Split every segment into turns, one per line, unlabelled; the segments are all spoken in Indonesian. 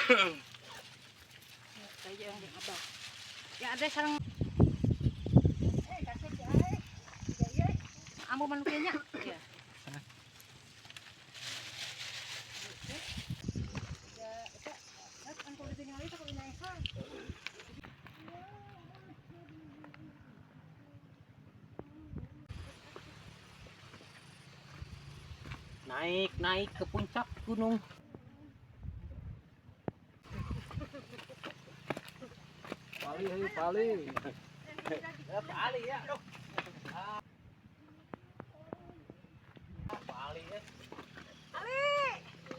Kayak yang di abah. Ya ada sarang. Kasih ya. Ambo manusianya. Iya. Naik ke puncak gunung.
Pali pali.
Pali ya. Pali ya.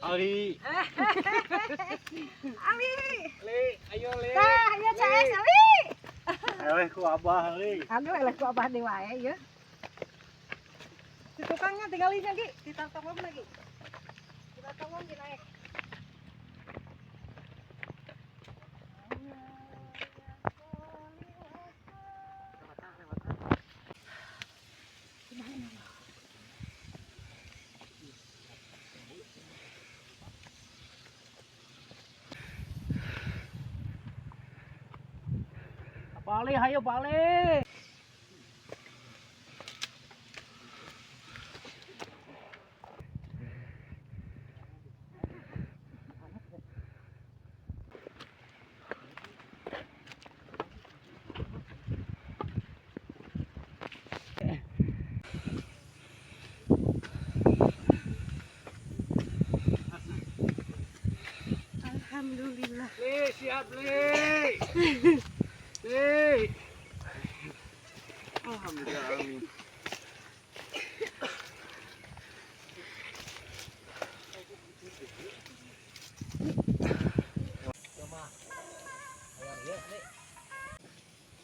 Ali.
Ali.
Ali, ayo Ali.
Tah, ayo CS Ali.
Eleh ku abah Ali.
Aduh, eleh ku abah di wae ya. Si tukangnya tinggalin lagi, ditantong lagi. Kita tolong naik.
Pali, ayo pali.
Alhamdulillah.
Li, siap Li. Li. Alhamdulillah amin.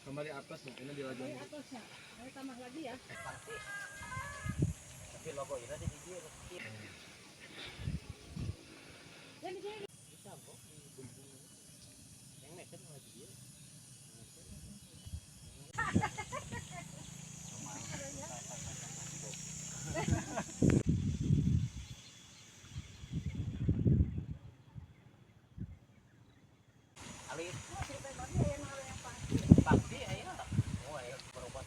Kembali atas mungkin di lajang.
Atasnya, ayo tambah lagi ya.
Tapi logo ini di dia.
Ya di sini.
Bisa kok bumbung. Yang neken lagi dia. Ali. Pasti ayo. Oh, ayo berobat.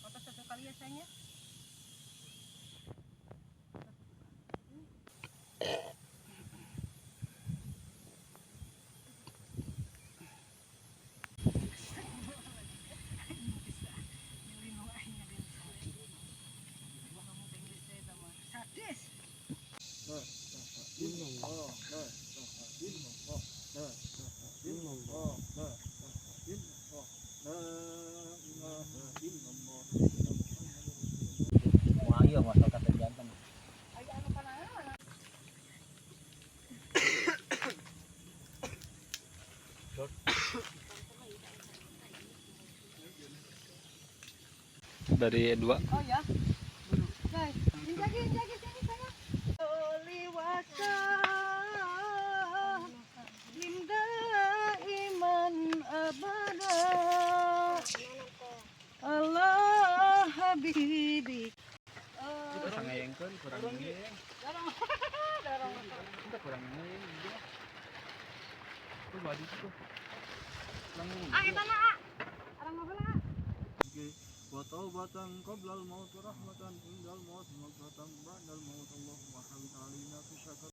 Foto satu kali ya sayangnya.
Wah, iya masuk kata jantan. Dari dua.
Oh ya. Guys, jagi sini sana. Liwasa linda iman abada. Allah habibi.
Kurang ngayengkeun, kurang ngayeng.
Darang.
Kita kurang ngayeng dia. Tuh badi tuh.
Eta na. Arang ngobrol.
Wa taubatan qablal maut rahmatan indal maut maghfiratan ba'dal maut Allahumma hawwin alaina fi syakar